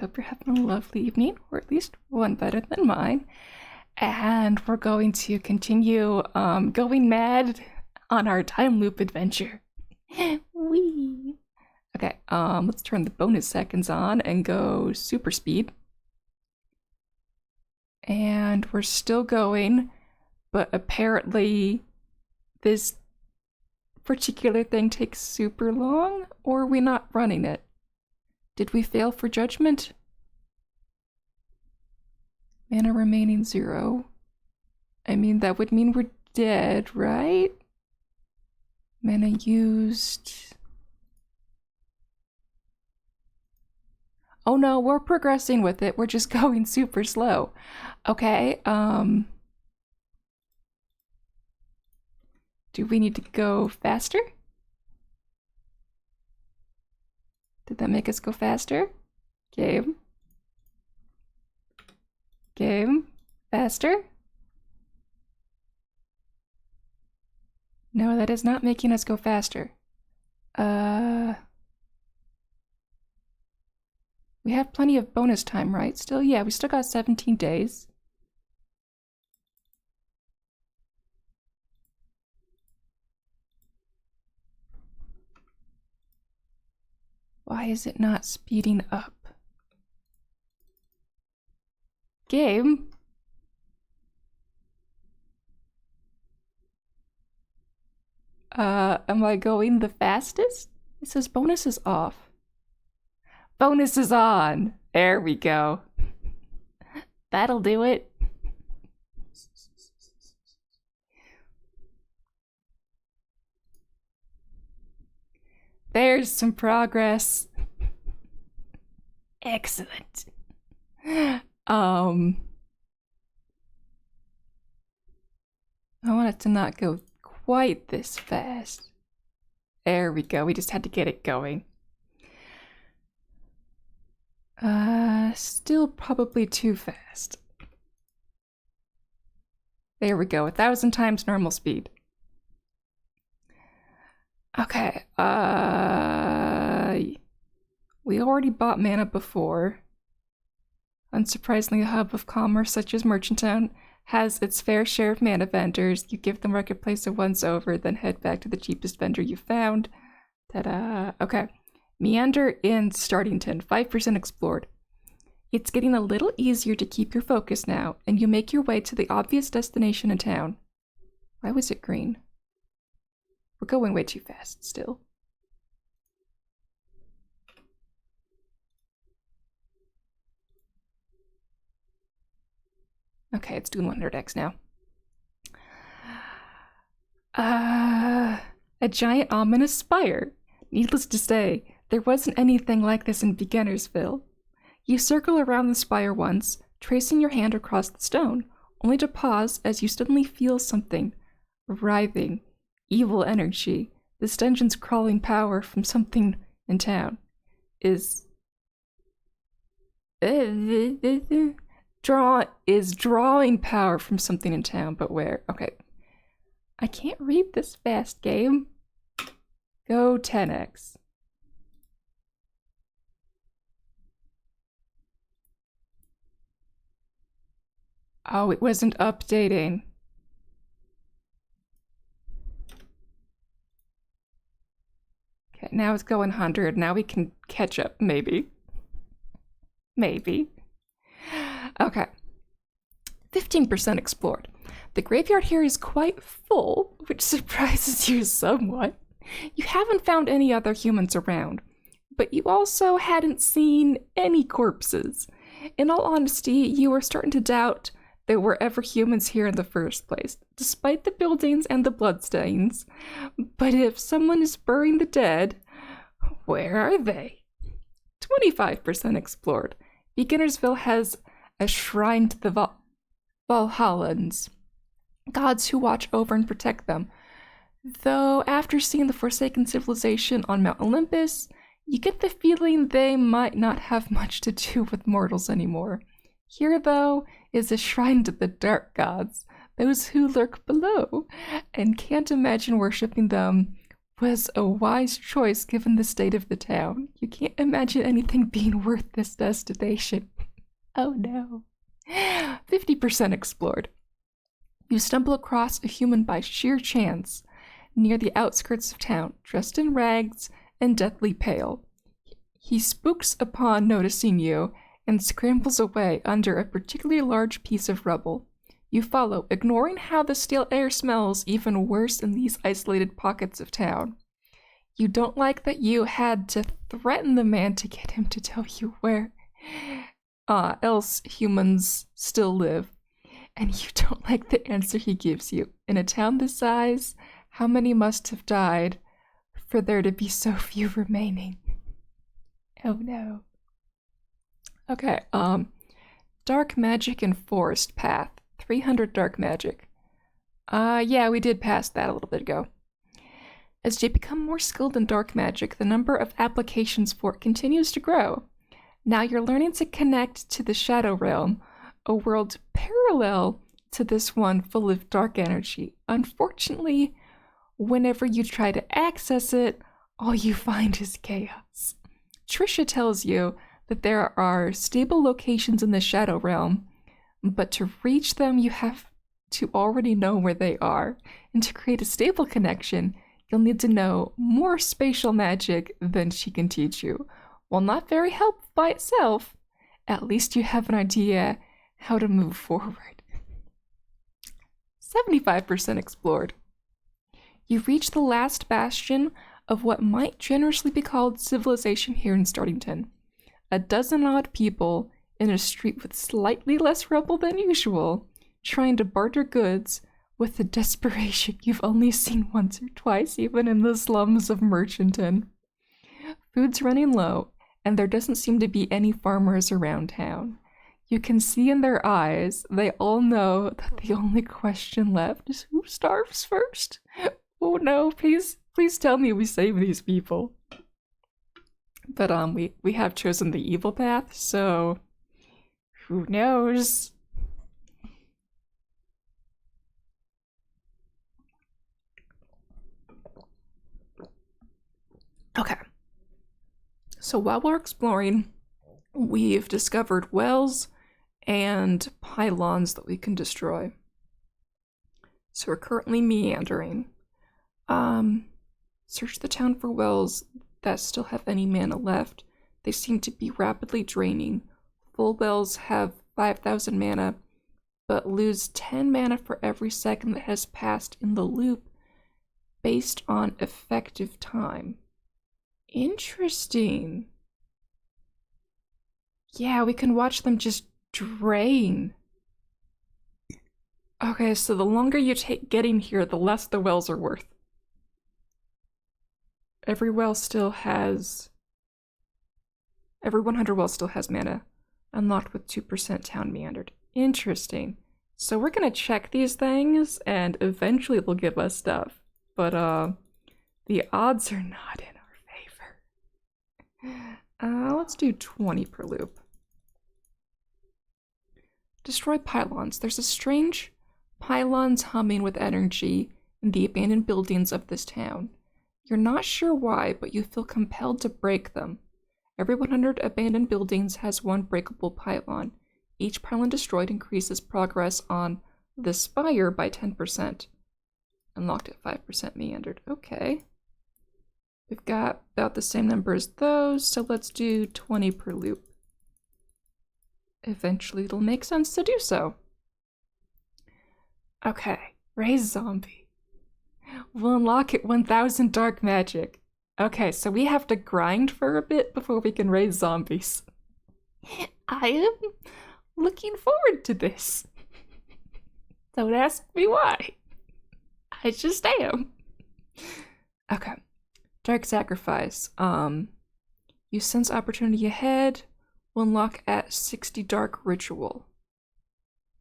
Hope you're having a lovely evening, or at least one better than mine. And we're going to continue going mad on our time loop adventure. Whee! Okay, let's turn the bonus seconds on and go super speed. And we're still going, but apparently this particular thing takes super long, or are we not running it? Did we fail for judgment? Mana remaining 0. I mean, that would mean we're dead, right? Mana used. Oh no, we're progressing with it. We're just going super slow. Okay, do we need to go faster? Did that make us go faster? Game. Faster? No, that is not making us go faster. We have plenty of bonus time, right? Still, yeah, we still got 17 days. Why is it not speeding up? Game? Am I going the fastest? It says bonus is off. Bonus is on! There we go. That'll do it. There's some progress. Excellent. I want it to not go quite this fast. There we go. We just had to get it going. Still probably too fast. There we go. 1,000 times normal speed. Okay, we already bought mana before. Unsurprisingly, a hub of commerce such as Merchantown has its fair share of mana vendors. You give the marketplace a once over, then head back to the cheapest vendor you found. Ta-da! Okay. Meander in Startington, 5% explored. It's getting a little easier to keep your focus now, and you make your way to the obvious destination in town. Why was it green? We're going way too fast still. Okay, it's doing 100x now. A giant ominous spire. Needless to say, there wasn't anything like this in Beginnersville. You circle around the spire once, tracing your hand across the stone, only to pause as you suddenly feel something. Writhing. Evil energy. This dungeon's crawling power from something in town is drawing power from something in town, but where? Okay. I can't read this fast, game. Go 10x. Oh, it wasn't updating. Okay, now it's going 100. Now we can catch up, maybe. Maybe. Okay. 15% explored. The graveyard here is quite full, which surprises you somewhat. You haven't found any other humans around, but you also hadn't seen any corpses. In all honesty, you were starting to doubt there were ever humans here in the first place, despite the buildings and the bloodstains. But if someone is burying the dead, where are they? 25% explored. Beginnersville has a shrine to the Valhallans, gods who watch over and protect them. Though after seeing the Forsaken Civilization on Mount Olympus, you get the feeling they might not have much to do with mortals anymore. Here, though, is a shrine to the dark gods, those who lurk below, and can't imagine worshipping them was a wise choice given the state of the town. You can't imagine anything being worth this destination. Oh no. 50% explored. You stumble across a human by sheer chance near the outskirts of town, dressed in rags and deathly pale. He spooks upon noticing you and scrambles away under a particularly large piece of rubble. You follow, ignoring how the stale air smells even worse in these isolated pockets of town. You don't like that you had to threaten the man to get him to tell you where else humans still live. And you don't like the answer he gives you. In a town this size, how many must have died for there to be so few remaining? Oh no. Okay, dark magic and forest path. 300 dark magic. Yeah, we did pass that a little bit ago. As you become more skilled in dark magic, the number of applications for it continues to grow. Now you're learning to connect to the Shadow Realm, a world parallel to this one full of dark energy. Unfortunately, whenever you try to access it, all you find is chaos. Trisha tells you that there are stable locations in the Shadow Realm, but to reach them, you have to already know where they are. And to create a stable connection, you'll need to know more spatial magic than she can teach you. While not very helpful by itself, at least you have an idea how to move forward. 75% explored. You reach the last bastion of what might generously be called civilization here in Startington. A dozen odd people in a street with slightly less rubble than usual, trying to barter goods with the desperation you've only seen once or twice, even in the slums of Merchanton. Food's running low, and there doesn't seem to be any farmers around town. You can see in their eyes, they all know that the only question left is who starves first? Oh no, please tell me we save these people. But we have chosen the evil path, so who knows? Okay. So while we're exploring, we've discovered wells and pylons that we can destroy. So we're currently meandering. Search the town for wells that still have any mana left. They seem to be rapidly draining. Full wells have 5,000 mana, but lose 10 mana for every second that has passed in the loop based on effective time. Interesting. Yeah, we can watch them just drain. Okay, so the longer you take getting here, the less the wells are worth. Every 100 well still has mana, unlocked with 2% town meandered. Interesting. So we're gonna check these things, and eventually they'll give us stuff. But, the odds are not in our favor. Let's do 20 per loop. Destroy pylons. There's a strange pylons humming with energy in the abandoned buildings of this town. You're not sure why, but you feel compelled to break them. Every 100 abandoned buildings has one breakable pylon. Each pylon destroyed increases progress on the spire by 10%. Unlocked at 5% meandered. Okay. We've got about the same number as those, so let's do 20 per loop. Eventually it'll make sense to do so. Okay, raise zombie. We'll unlock it 1,000 dark magic. Okay, so we have to grind for a bit before we can raise zombies. I am looking forward to this. Don't ask me why. I just am. Okay. Dark Sacrifice. You sense opportunity ahead. Will unlock at 60 Dark Ritual.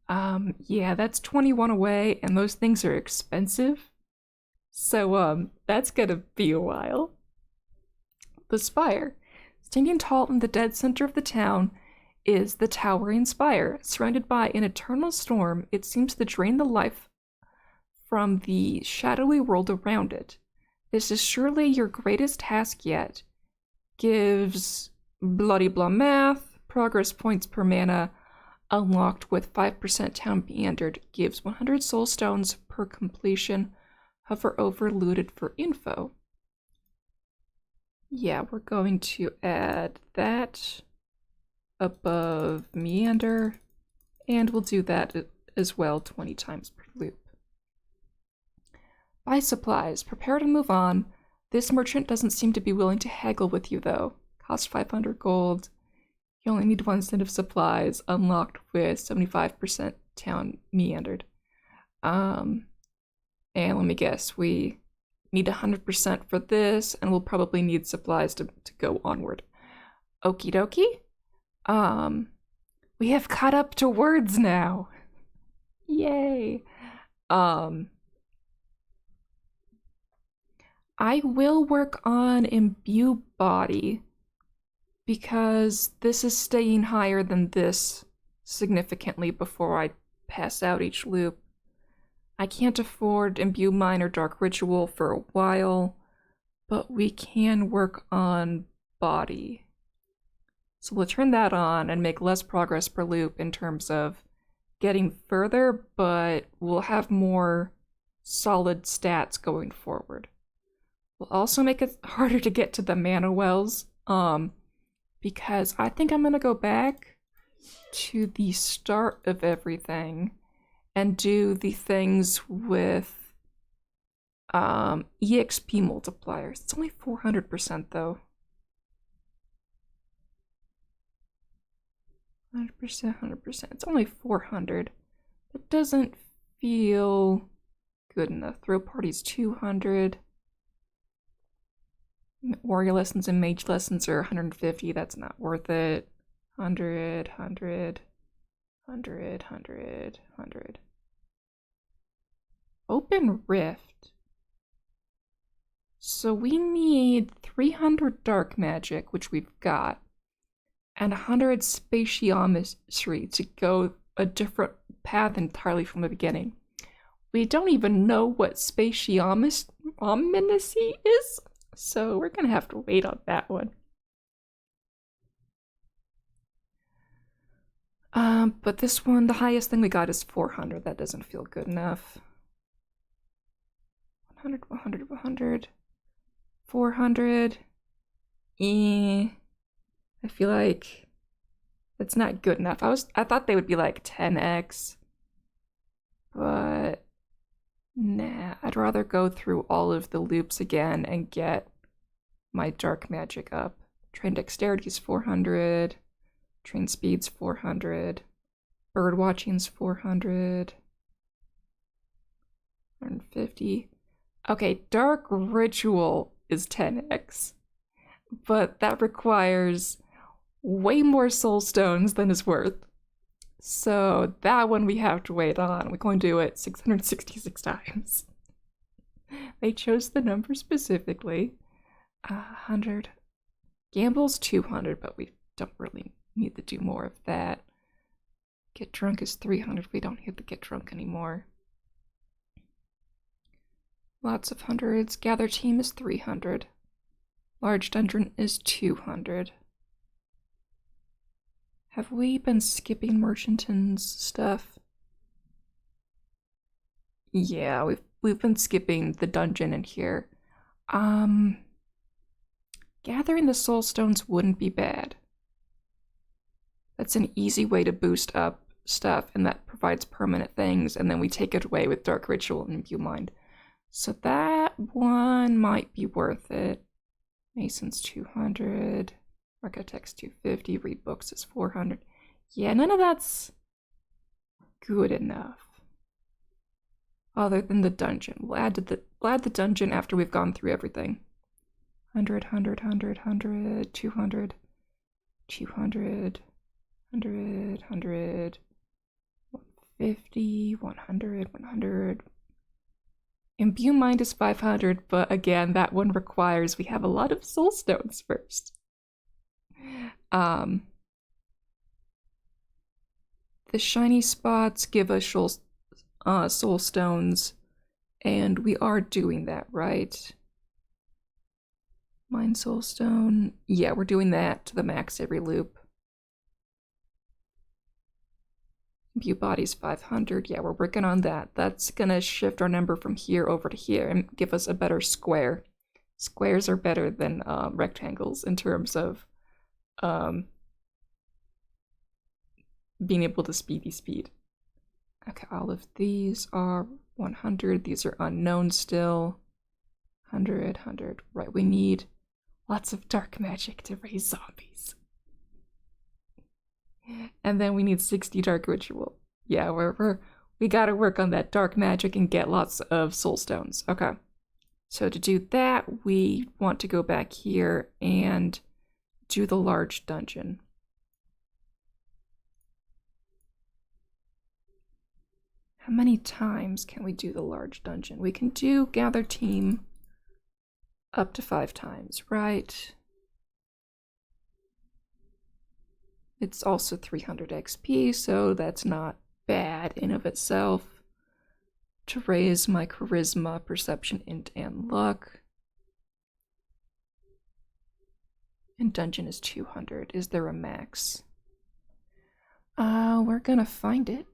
Yeah, that's 21 away, and those things are expensive. So, that's gonna be a while. The Spire. Standing tall in the dead center of the town is the towering spire. Surrounded by an eternal storm, it seems to drain the life from the shadowy world around it. This is surely your greatest task yet. Gives bloody blah math, progress points per mana, unlocked with 5% town meandered. Gives 100 soul stones per completion. Hover over looted for info. Yeah, we're going to add that above meander, and we'll do that as well 20 times per loop. Buy supplies. Prepare to move on. This merchant doesn't seem to be willing to haggle with you, though. Cost 500 gold. You only need 1 cent of supplies, unlocked with 75% town meandered. And let me guess, we need 100% for this, and we'll probably need supplies to go onward. Okie dokie. We have caught up to words now. Yay. I will work on imbue body because this is staying higher than this significantly before I pass out each loop. I can't afford imbue mind or dark ritual for a while, but we can work on body. So we'll turn that on and make less progress per loop in terms of getting further, but we'll have more solid stats going forward. We'll also make it harder to get to the mana wells, because I think I'm gonna go back to the start of everything and do the things with EXP multipliers. It's only 400% though. 100%, 100%. It's only 400. That doesn't feel good enough. Throw parties 200. Warrior lessons and mage lessons are 150. That's not worth it. 100, 100, 100, 100, 100. Open Rift. So we need 300 dark magic, which we've got, and 100 spatiometry to go a different path entirely from the beginning. We don't even know what spatiometry is, so we're gonna have to wait on that one. But this one, the highest thing we got is 400. That doesn't feel good enough. 100, 100, 100, 400. I feel like that's not good enough. I thought they would be like 10x, but nah, I'd rather go through all of the loops again and get my dark magic up. Train dexterity's 400, train speed's 400, bird watching's 400, 150. Okay, dark ritual is 10x, but that requires way more soul stones than is worth. So that one we have to wait on. We're going to do it 666 times. They chose the number specifically. 100. Gamble's 200, but we don't really need to do more of that. Get drunk is 300. We don't need to get drunk anymore. Lots of hundreds. Gather team is 300. Large dungeon is 200. Have we been skipping Merchanton's stuff? Yeah, we've been skipping the dungeon in here. Gathering the soul stones wouldn't be bad. That's an easy way to boost up stuff, and that provides permanent things, and then we take it away with Dark Ritual and Imbue Mind. So that one might be worth it. Mason's 200. Architect's 250. Read books is 400. Yeah, none of that's good enough. Other than the dungeon. We'll add the dungeon after we've gone through everything. 100, 100, 100, 100, 200, 200, 100, 100, 150, 100, 100. Imbue Mind is 500, but again, that one requires we have a lot of soul stones first. The shiny spots give us soul stones, and we are doing that, right? Mine soulstone. Yeah, we're doing that to the max every loop. View bodies 500. Yeah, we're working on that. That's gonna shift our number from here over to here and give us a better square. Squares are better than rectangles in terms of being able to speed. Okay, all of these are 100. These are unknown still. 100. Right, we need lots of dark magic to raise zombies. And then we need 60 dark ritual. Yeah, we gotta work on that dark magic and get lots of soul stones. Okay. So to do that, we want to go back here and do the large dungeon. How many times can we do the large dungeon? We can do gather team up to 5 times, right? It's also 300 XP, so that's not bad in of itself. To raise my charisma, perception, int, and luck. And dungeon is 200. Is there a max? We're gonna find it.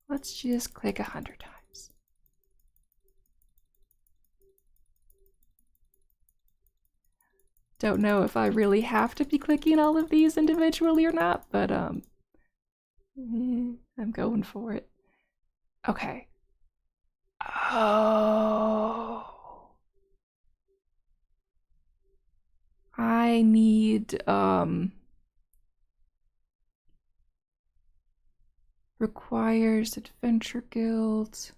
Let's just click 100 times. Don't know if I really have to be clicking all of these individually or not, but I'm going for it. Okay. Oh. I need requires adventure guild.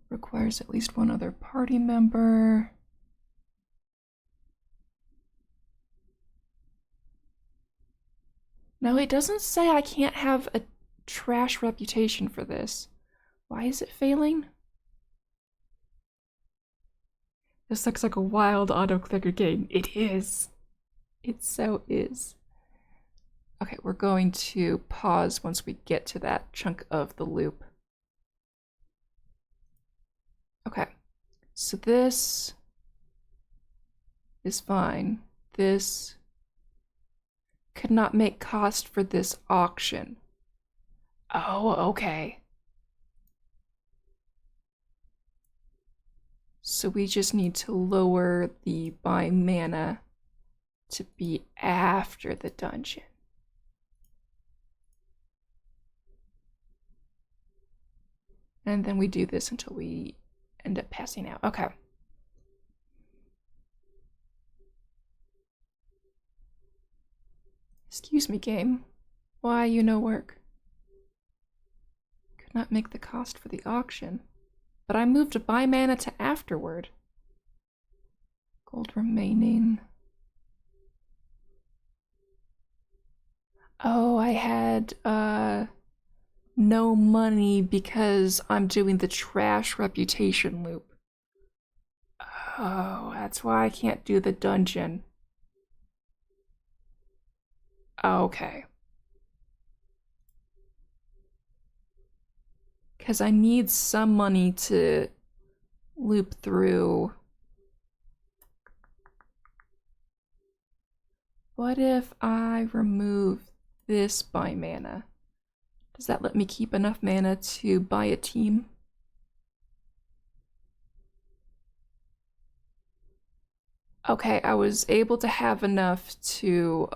Requires at least one other party member. No, it doesn't say I can't have a trash reputation for this. Why is it failing? This looks like a wild auto-clicker game. It is. It so is. Okay, we're going to pause once we get to that chunk of the loop. Okay, so this is fine. This could not make cost for this auction. Oh, okay. So we just need to lower the buy mana to be after the dungeon. And then we do this until we end up passing out. Okay. Excuse me, game. Why you no work? Could not make the cost for the auction. But I moved buy mana to afterward. Gold remaining. Oh, I had no money because I'm doing the trash reputation loop. Oh, that's why I can't do the dungeon. Okay. Because I need some money to loop through. What if I remove this buy mana? Does that let me keep enough mana to buy a team? Okay, I was able to have enough to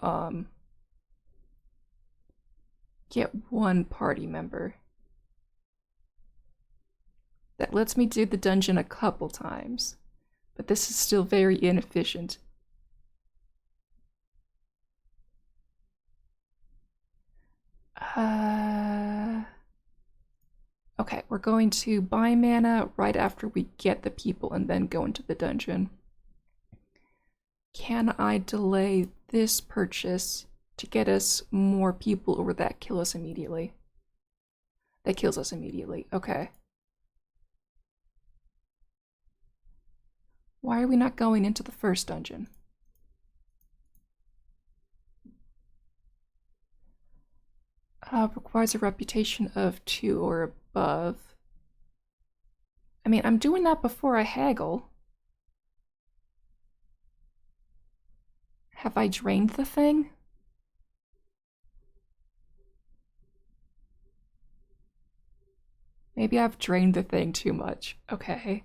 get one party member. That lets me do the dungeon a couple times, but this is still very inefficient. Okay, we're going to buy mana right after we get the people and then go into the dungeon. Can I delay this purchase to get us more people, or would that kill us immediately? That kills us immediately. Okay. Why are we not going into the first dungeon? Requires a reputation of 2 or above. I mean, I'm doing that before I haggle. Have I drained the thing? Maybe I've drained the thing too much. Okay.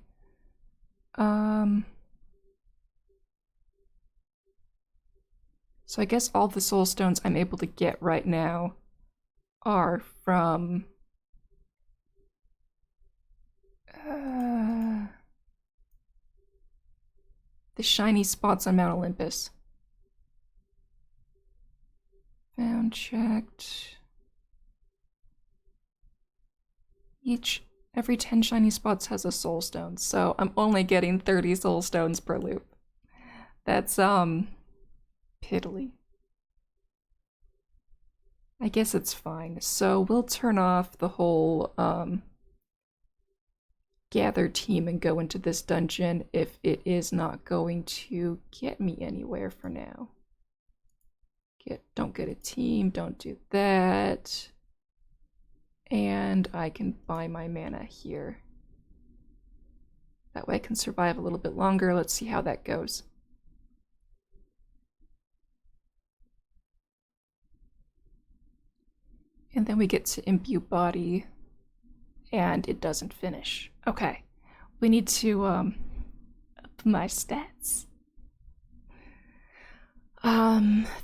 So I guess all the soul stones I'm able to get right now are from the shiny spots on Mount Olympus. Found, checked. Every 10 shiny spots has a soul stone, so I'm only getting 30 soul stones per loop. That's, piddly. I guess it's fine. So we'll turn off the whole, gather team and go into this dungeon if it is not going to get me anywhere for now. Don't get a team, don't do that. And I can buy my mana here. That way I can survive a little bit longer. Let's see how that goes. And then we get to imbue body, and it doesn't finish. Okay, we need to up my stats.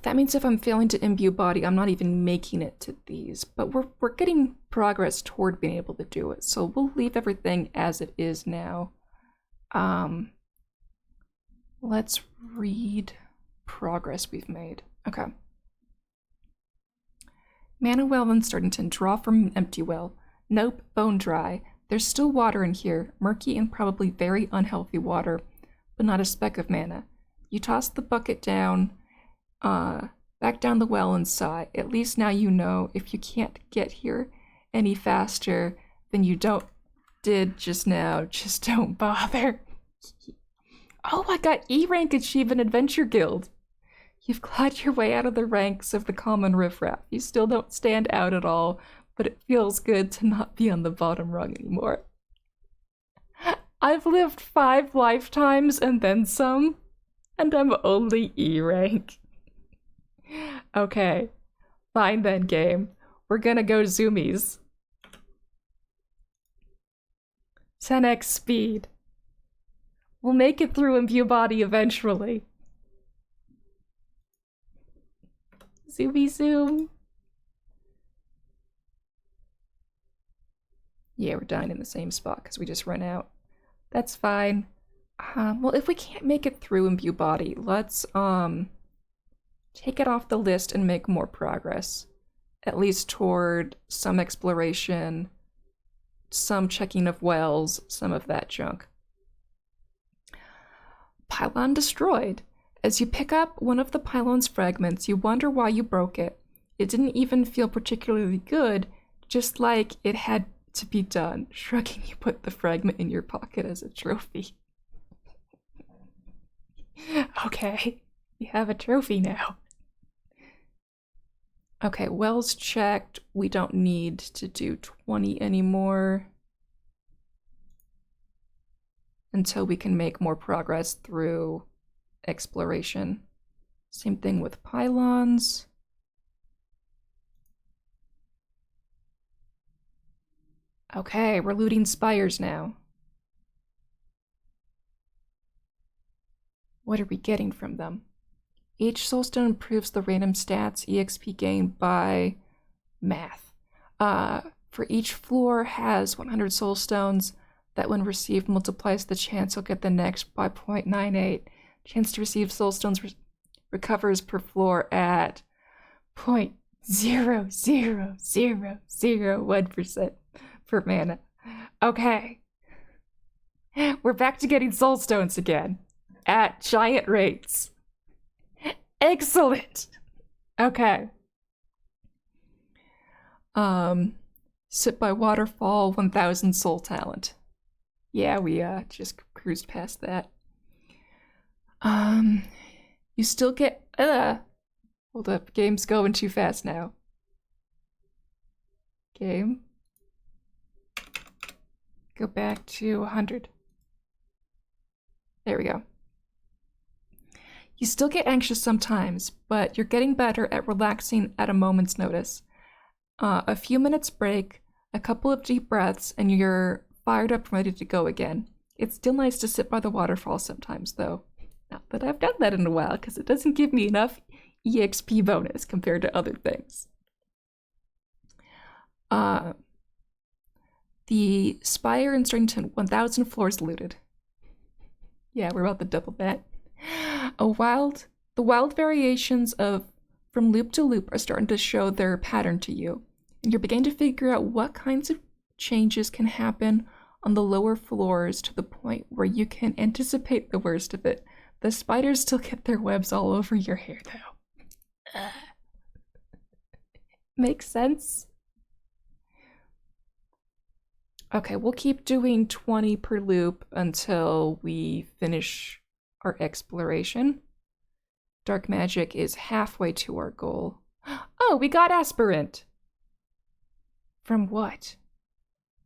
That means if I'm failing to imbue body, I'm not even making it to these, but we're getting progress toward being able to do it. So we'll leave everything as it is now. Let's read progress we've made. Okay. Mana well in Sturtington, draw from an empty well. Nope, bone dry. There's still water in here, murky and probably very unhealthy water, but not a speck of mana. You toss the bucket down, back down the well and sigh. At least now you know if you can't get here any faster than you did just now, just don't bother. Oh, I got E rank achievement Adventure Guild. You've clawed your way out of the ranks of the common riffraff. You still don't stand out at all, but it feels good to not be on the bottom rung anymore. I've lived 5 lifetimes and then some, and I'm only E rank. Okay, fine then, game. We're gonna go zoomies. 10x speed. We'll make it through imbue body eventually. Zoomy zoom. Yeah, we're dying in the same spot because we just ran out. That's fine. Well, if we can't make it through imbue body, let's take it off the list and make more progress. At least toward some exploration, some checking of wells, some of that junk. Pylon destroyed. As you pick up one of the pylon's fragments, you wonder why you broke it. It didn't even feel particularly good, just like it had to be done. Shrugging, you put the fragment in your pocket as a trophy. Okay, you have a trophy now. Okay, wells checked. We don't need to do 20 anymore until we can make more progress through exploration. Same thing with pylons. Okay, we're looting spires now. What are we getting from them? Each soulstone improves the random stats EXP gained by math. For each floor has 100 soulstones. That when received multiplies the chance you'll get the next by 0.98. Chance to receive soulstones recovers per floor at 0.00001% per mana. Okay. We're back to getting soulstones again. At giant rates. Excellent! Okay. Sit by waterfall, 1000 soul talent. Yeah, we just cruised past that. You still get hold up, game's going too fast now. Game. Go back to 100. There we go. You still get anxious sometimes, but you're getting better at relaxing at a moment's notice. A few minutes break, a couple of deep breaths, and you're fired up and ready to go again. It's still nice to sit by the waterfall sometimes, though. Not that I've done that in a while, because it doesn't give me enough EXP bonus compared to other things. The Spire in Strington, 1,000 floors looted. Yeah, we're about to double that. The wild variations of from loop to loop are starting to show their pattern to you, and you're beginning to figure out what kinds of changes can happen on the lower floors to the point where you can anticipate the worst of it. The spiders still get their webs all over your hair, though. Makes sense? Okay, we'll keep doing 20 per loop until we finish our exploration. Dark magic is halfway to our goal. Oh, we got aspirant! From what?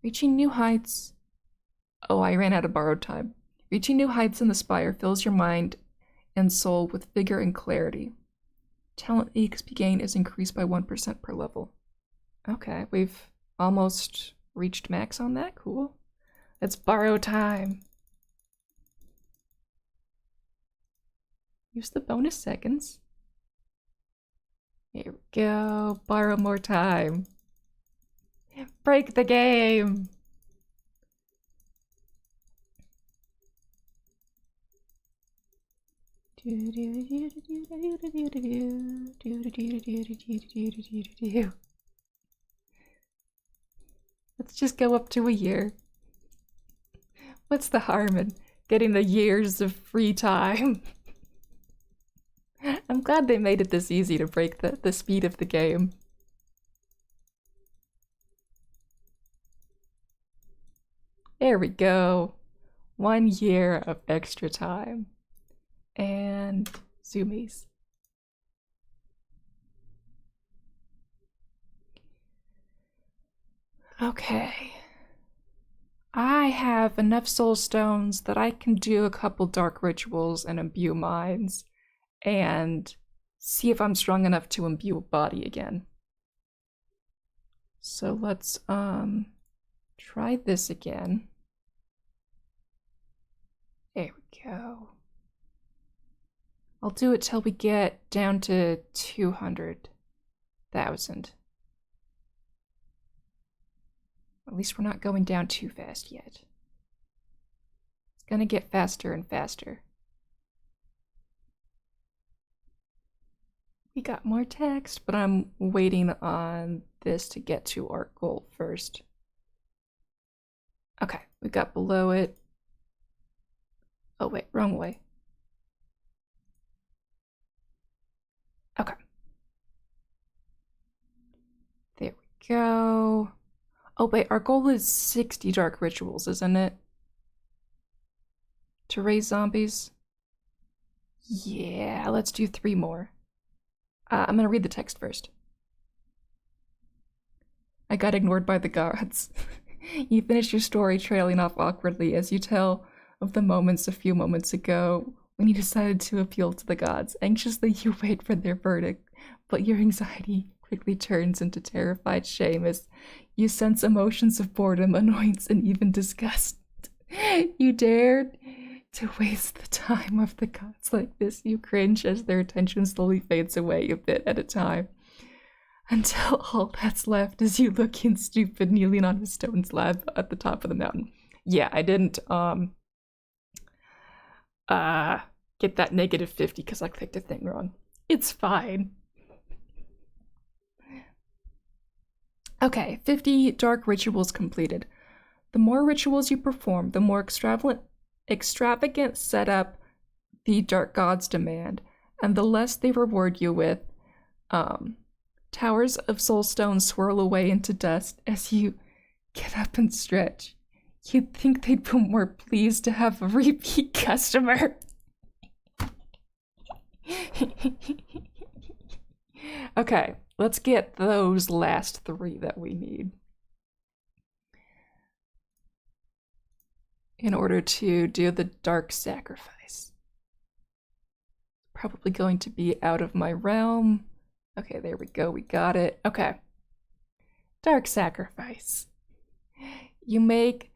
Reaching new heights. Oh, I ran out of borrowed time. Reaching new heights in the Spire fills your mind and soul with vigor and clarity. Talent EXP gain is increased by 1% per level. Okay, we've almost reached max on that. Cool. Let's borrow time. Use the bonus seconds. Here we go. Borrow more time. Break the game. Let's just go up to a year. What's the harm in getting the years of free time? I'm glad they made it this easy to break the speed of the game. There we go. 1 year of extra time. And zoomies. Okay. I have enough soul stones that I can do a couple dark rituals and imbue minds and see if I'm strong enough to imbue a body again. So let's try this again. There we go. I'll do it till we get down to 200,000. At least we're not going down too fast yet. It's gonna get faster and faster. We got more text, but I'm waiting on this to get to our goal first. Okay, we got below it. Oh wait, wrong way. Okay. There we go. Oh wait, our goal is 60 dark rituals, isn't it? To raise zombies? Yeah, let's do 3 more. I'm gonna read the text first. I got ignored by the gods. You finish your story trailing off awkwardly as you tell of the moments a few moments ago when you decided to appeal to the gods. Anxiously, you wait for their verdict, but your anxiety quickly turns into terrified shame as you sense emotions of boredom, annoyance, and even disgust. You dared to waste the time of the gods like this. You cringe as their attention slowly fades away a bit at a time, until all that's left is you looking stupid kneeling on a stone slab at the top of the mountain. Yeah, I didn't get that -50 because I clicked a thing wrong. It's fine. Okay, 50 dark rituals completed. The more rituals you perform, the more extravagant setup the dark gods demand, and the less they reward you with. Towers of soulstone swirl away into dust as you get up and stretch. You'd think they'd be more pleased to have a repeat customer. Okay, let's get those last 3 that we need. in order to do the dark sacrifice. Probably going to be out of my realm. Okay, there we go. We got it. Okay. Dark sacrifice. You make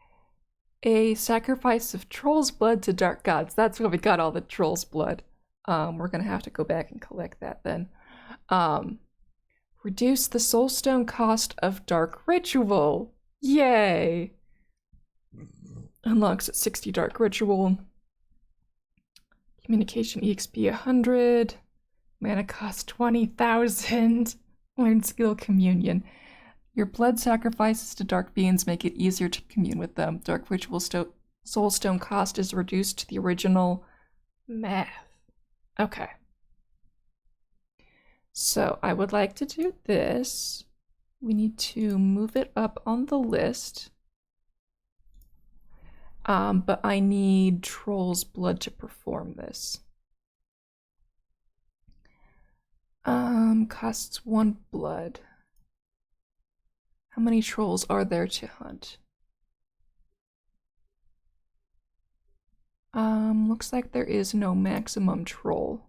a sacrifice of troll's blood to dark gods. That's where we got all the troll's blood. We're gonna have to go back and collect that then. Reduce the soulstone cost of dark ritual. Yay! Unlocks at 60 dark ritual. Communication EXP 100. Mana cost 20,000. Learn skill communion. Your blood sacrifices to dark beings make it easier to commune with them. Dark ritual soulstone cost is reduced to the original math. Okay. So I would like to do this. We need to move it up on the list. But I need troll's blood to perform this. Costs 1 blood. How many trolls are there to hunt? Looks like there is no maximum troll.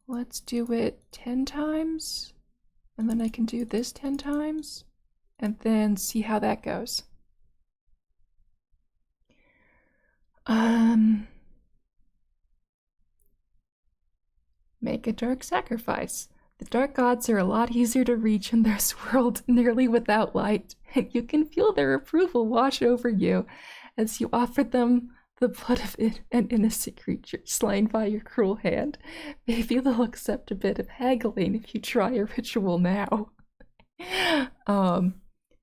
Let's do it 10 times. And then I can do this 10 times. And then see how that goes. Make a dark sacrifice. The dark gods are a lot easier to reach in this world, nearly without light, and you can feel their approval wash over you as you offer them the blood of an innocent creature slain by your cruel hand. Maybe they'll accept a bit of haggling if you try a ritual now.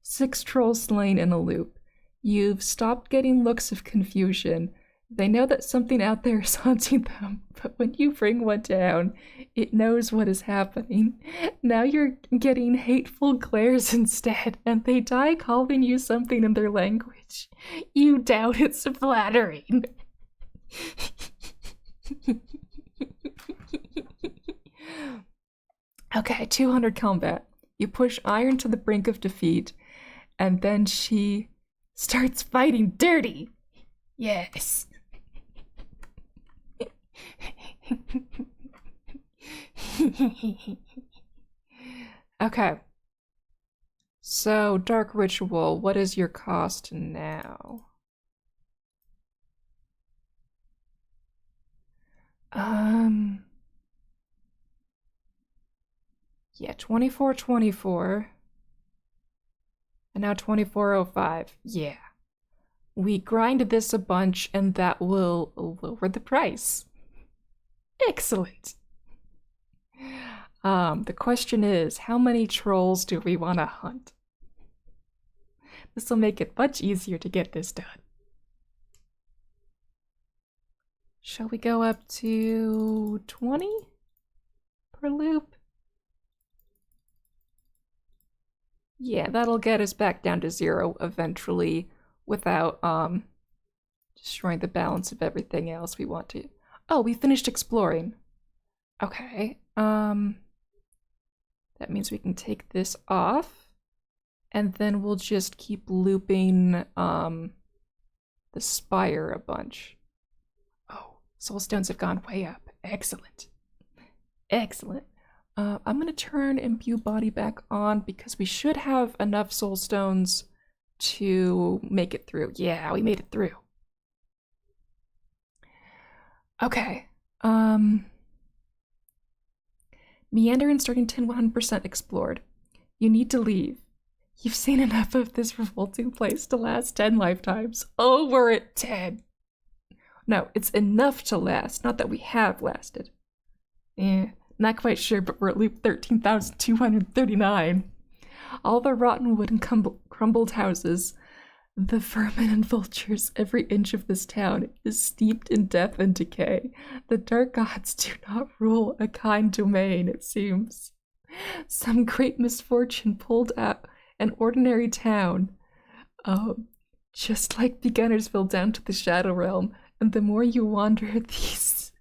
6 trolls slain in a loop. You've stopped getting looks of confusion. They know that something out there is haunting them, but when you bring one down, it knows what is happening. Now you're getting hateful glares instead, and they die calling you something in their language. You doubt it's flattering. Okay, 200 combat. You push Iron to the brink of defeat, and then she starts fighting dirty. Yes. Okay. So, Dark Ritual, what is your cost now? Yeah, 2424. And now 2405. Yeah. We grind this a bunch and that will lower the price. Excellent. The question is, how many trolls do we want to hunt? This will make it much easier to get this done. Shall we go up to 20 per loop? Yeah, that'll get us back down to 0 eventually without destroying the balance of everything else we want to. Oh, we finished exploring. Okay. That means we can take this off, and then we'll just keep looping the spire a bunch. Oh, soul stones have gone way up. Excellent. Excellent. I'm gonna turn imbue body back on because we should have enough soul stones to make it through. Yeah, we made it through. Okay. Meandering Startington 100% explored. You need to leave. You've seen enough of this revolting place to last 10 lifetimes. Oh, we're at 10. No, it's enough to last, not that we have lasted. Not quite sure, but we're at loop 13,239. All the rotten wood and crumbled houses, the vermin and vultures, every inch of this town is steeped in death and decay. The dark gods do not rule a kind domain, it seems. Some great misfortune pulled out an ordinary town, just like Beginnersville down to the Shadow Realm, and the more you wander these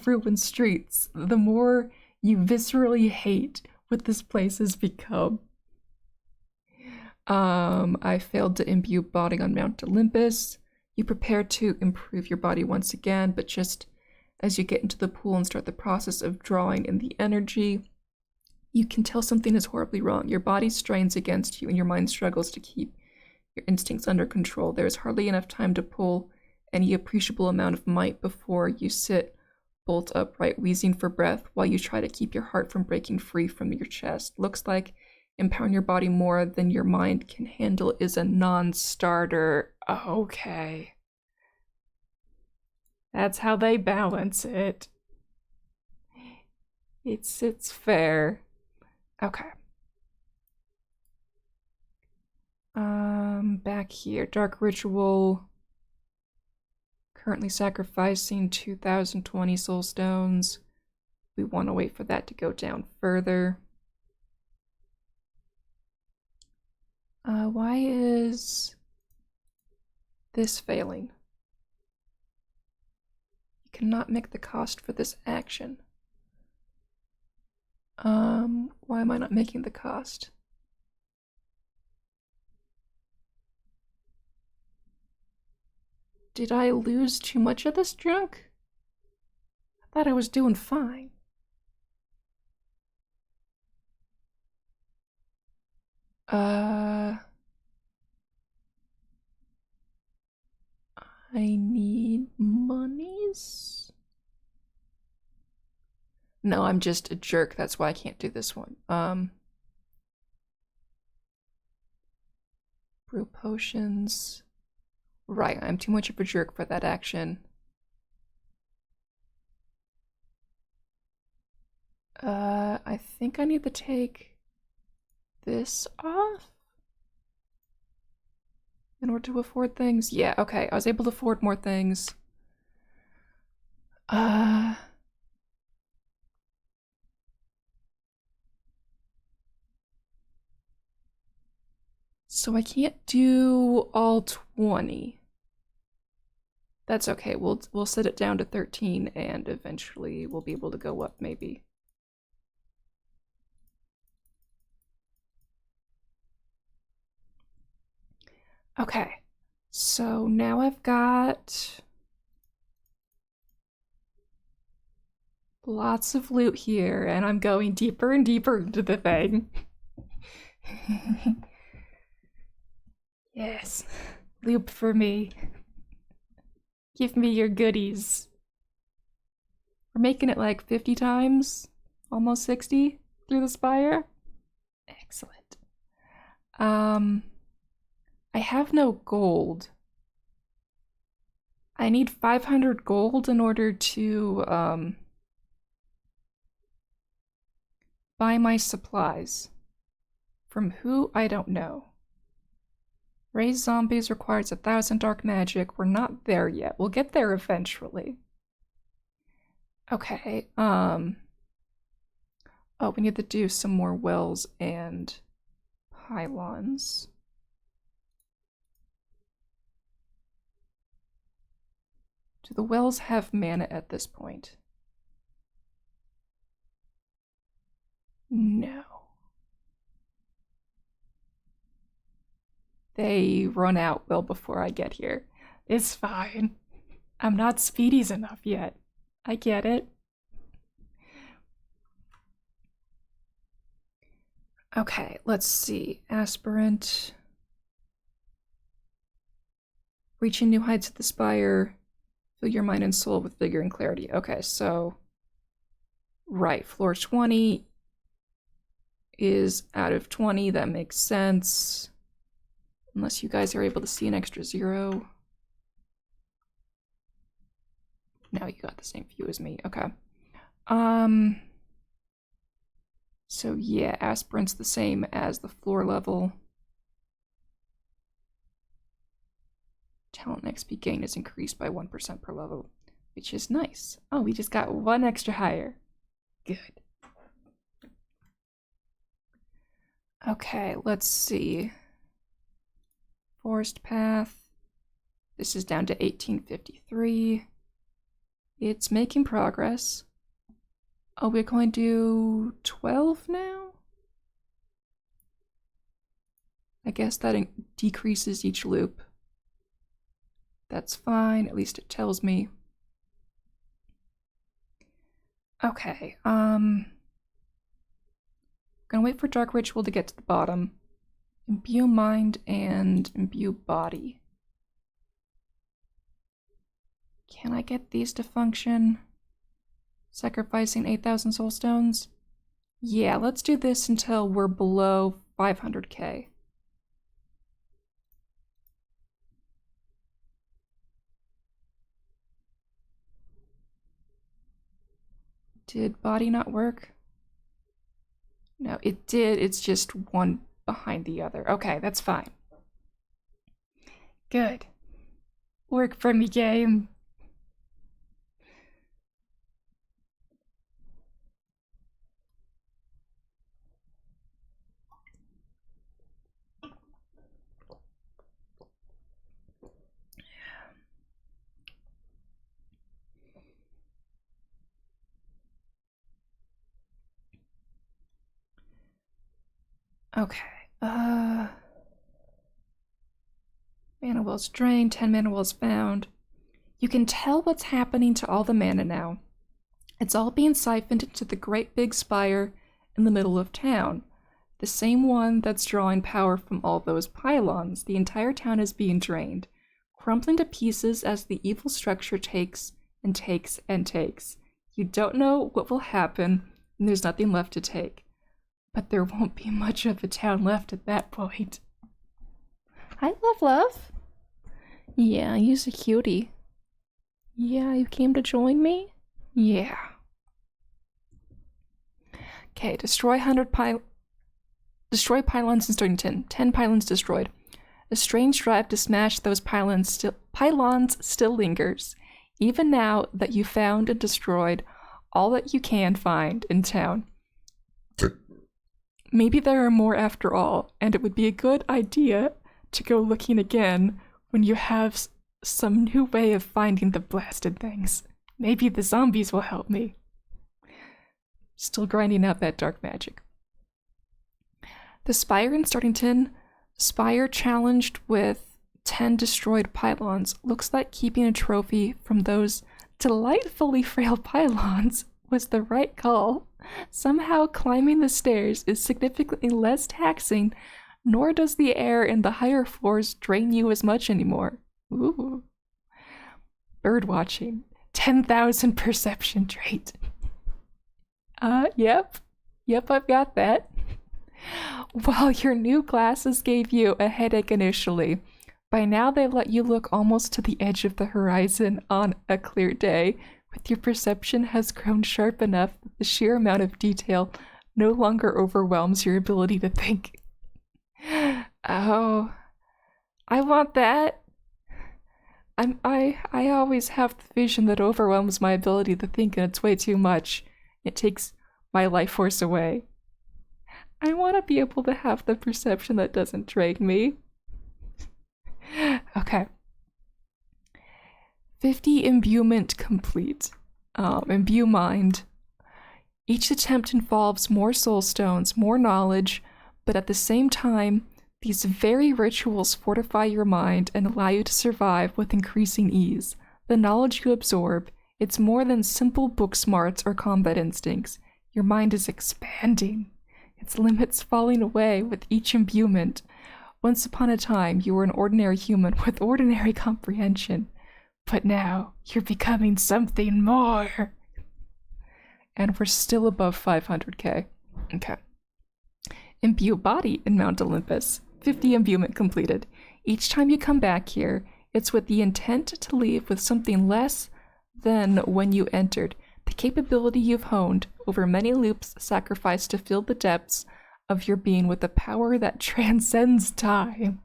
ruined streets, the more you viscerally hate what this place has become. I failed to imbue body on Mount Olympus. You prepare to improve your body once again, but just as you get into the pool and start the process of drawing in the energy, you can tell something is horribly wrong. Your body strains against you and your mind struggles to keep your instincts under control. There is hardly enough time to pull any appreciable amount of might before you sit bolt upright, wheezing for breath, while you try to keep your heart from breaking free from your chest. Looks like empowering your body more than your mind can handle is a non-starter. Okay. That's how they balance it. It's fair. Okay. Back here, Dark Ritual. Currently sacrificing 2020 soul stones. We want to wait for that to go down further. Why is this failing? You cannot make the cost for this action. Why am I not making the cost? Did I lose too much of this junk? I thought I was doing fine. I need monies? No, I'm just a jerk. That's why I can't do this one. Brew potions. Right, I'm too much of a jerk for that action. I think I need to take this off in order to afford things. Yeah, okay, I was able to afford more things. So I can't do all 20. That's okay. We'll set it down to 13 and eventually we'll be able to go up maybe. Okay. So now I've got lots of loot here and I'm going deeper and deeper into the thing. Yes. Loop for me. Give me your goodies. We're making it like 50 times, almost 60 through the spire. Excellent. I have no gold. I need 500 gold in order to buy my supplies. From who? I don't know. Raise zombies requires 1,000 dark magic. We're not there yet. We'll get there eventually. Okay, oh, we need to do some more wells and pylons. Do the wells have mana at this point? No. They run out well before I get here. It's fine. I'm not speedies enough yet. I get it. Okay, let's see. Aspirant. Reaching new heights at the spire. Fill your mind and soul with vigor and clarity. Okay, so... Right, floor 20 is out of 20. That makes sense. Unless you guys are able to see an extra 0. Now you got the same view as me. Okay. So yeah, aspirant's the same as the floor level. Talent XP gain is increased by 1% per level, which is nice. Oh, we just got 1 extra higher. Good. Okay, let's see. Forest path. This is down to 1853. It's making progress. Oh, we're going to do 12 now? I guess that decreases each loop. That's fine, at least it tells me. Okay, gonna wait for Dark Ritual to get to the bottom. Imbue mind and imbue body. Can I get these to function? Sacrificing 8,000 soul stones? Yeah, let's do this until we're below 500k. Did body not work? No, it did. It's just one behind the other. Okay, that's fine. Good. Work for me, game. Okay, mana wells drained, 10 mana wells found. You can tell what's happening to all the mana now. It's all being siphoned into the great big spire in the middle of town. The same one that's drawing power from all those pylons. The entire town is being drained, crumbling to pieces as the evil structure takes and takes and takes. You don't know what will happen, and there's nothing left to take. But there won't be much of a town left at that point. Hi, Love. Yeah, you're a cutie. Yeah, you came to join me? Yeah. Okay, destroy pylons in Stonington. 10 pylons destroyed. A strange drive to smash those pylons still lingers, even now that you found and destroyed all that you can find in town. Maybe there are more after all, and it would be a good idea to go looking again when you have some new way of finding the blasted things. Maybe the zombies will help me. Still grinding out that dark magic. The Spire in Stonington, Spire challenged with 10 destroyed pylons, looks like keeping a trophy from those delightfully frail pylons was the right call. Somehow climbing the stairs is significantly less taxing, nor does the air in the higher floors drain you as much anymore. Ooh. Bird watching. 10,000 perception trait. Yep, I've got that. While your new glasses gave you a headache initially, by now they let you look almost to the edge of the horizon on a clear day. With your perception has grown sharp enough that the sheer amount of detail no longer overwhelms your ability to think. Oh, I want that. I always have the vision that overwhelms my ability to think, and it's way too much. It takes my life force away. I want to be able to have the perception that doesn't drain me. Okay. 50 imbuement complete. Imbue mind. Each attempt involves more soul stones, more knowledge, but at the same time, these very rituals fortify your mind and allow you to survive with increasing ease. The knowledge you absorb, it's more than simple book smarts or combat instincts. Your mind is expanding, its limits falling away with each imbuement. Once upon a time, you were an ordinary human with ordinary comprehension, but now you're becoming something more. And we're still above 500k. Okay. Imbue body in Mount Olympus. 50 imbuement completed. Each time you come back here, it's with the intent to leave with something less than when you entered. The capability you've honed over many loops sacrificed to fill the depths of your being with a power that transcends time.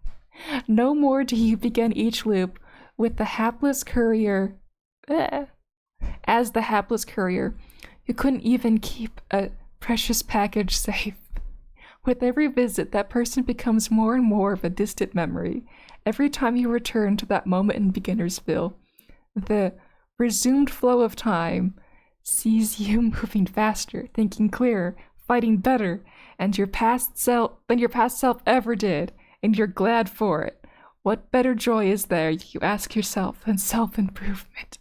No more do you begin each loop with the hapless courier. As the hapless courier, you couldn't even keep a precious package safe. With every visit, that person becomes more and more of a distant memory. Every time you return to that moment in Beginnersville, the resumed flow of time sees you moving faster, thinking clearer, fighting better, and your past self ever did. and you're glad for it. What better joy is there, you ask yourself, than self-improvement?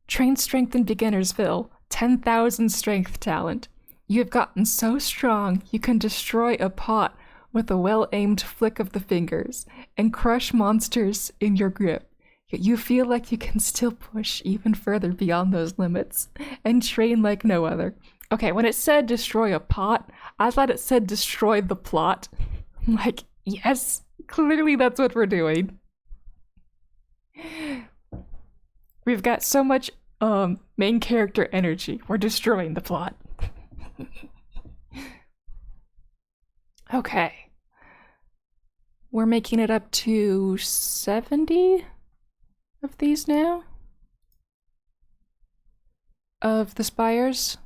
Train strength in Beginnersville, 10,000 strength talent. You have gotten so strong you can destroy a pot with a well-aimed flick of the fingers and crush monsters in your grip. Yet you feel like you can still push even further beyond those limits and train like no other. Okay, when it said destroy a pot, I thought it said destroy the plot. I'm like, yes, clearly that's what we're doing. We've got so much main character energy. We're destroying the plot. Okay. We're making it up to 70 of these now. Of the spires.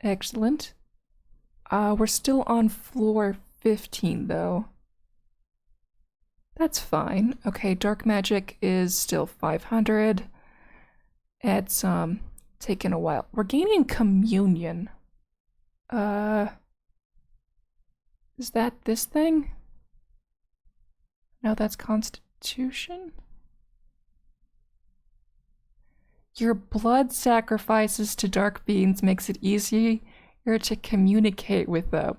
Excellent. We're still on floor 15 though. That's fine. Okay, dark magic is still 500. It's taken a while. We're gaining communion. Is that this thing? No, that's constitution. Your blood sacrifices to dark beings makes it easier to communicate with them.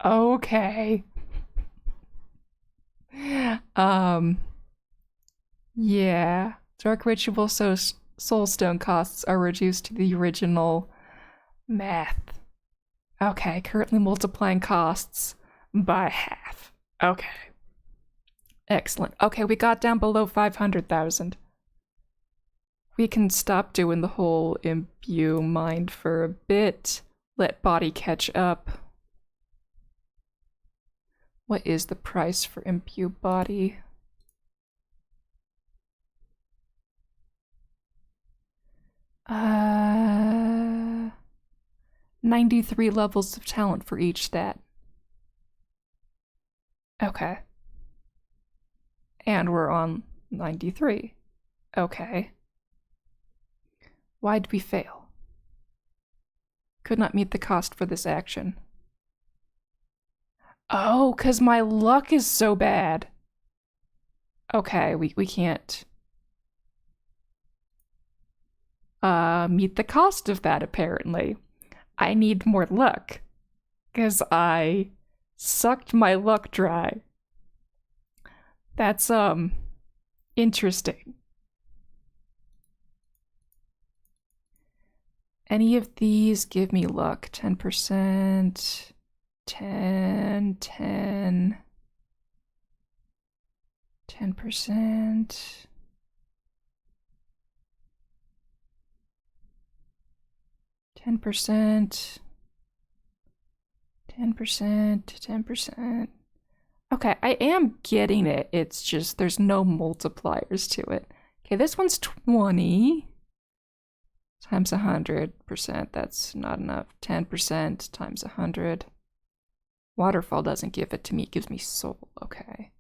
Okay. Yeah. Dark Ritual Soulstone costs are reduced to the original math. Okay, currently multiplying costs by half. Okay. Excellent. Okay, we got down below 500,000. We can stop doing the whole imbue mind for a bit. Let body catch up. What is the price for imbue body? Uh, 93 levels of talent for each stat. Okay. And we're on 93. Okay. Why'd we fail? Could not meet the cost for this action. Oh, 'cause my luck is so bad. Okay, we can't meet the cost of that apparently. I need more luck. 'Cause I sucked my luck dry. That's interesting. Any of these give me luck. 10%, 10, 10, 10%. 10%, 10%, 10%. Okay, I am getting it. It's just there's no multipliers to it. Okay, this one's 20 times 100%. That's not enough. 10% times 100. Waterfall doesn't give it to me. It gives me soul. Okay.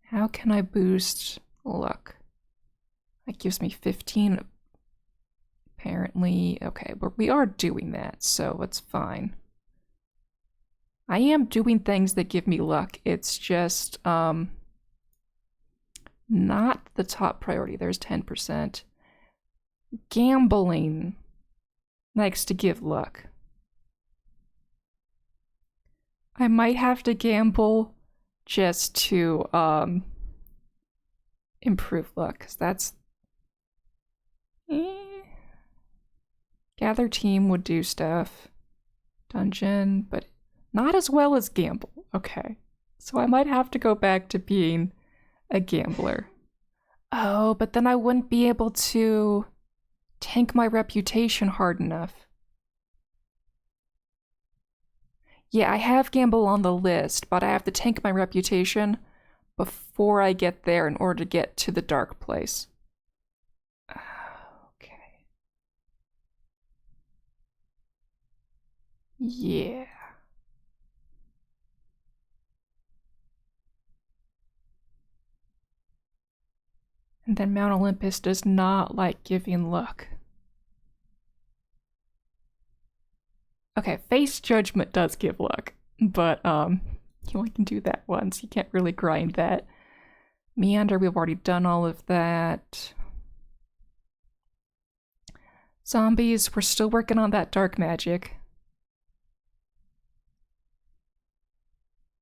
How can I boost luck? That gives me 15. Apparently, okay, but we are doing that, so it's fine. I am doing things that give me luck. It's just not the top priority. There's 10%. Gambling likes to give luck. I might have to gamble just to improve luck, because that's Gather team would do stuff. Dungeon, but not as well as gamble. Okay. So I might have to go back to being a gambler. Oh, but then I wouldn't be able to tank my reputation hard enough. Yeah, I have gamble on the list, but I have to tank my reputation before I get there in order to get to the dark place. Okay. Yeah. And then Mount Olympus does not like giving luck. Okay, face judgment does give luck, but you only can do that once. You can't really grind that. Meander, we've already done all of that. Zombies, we're still working on that dark magic.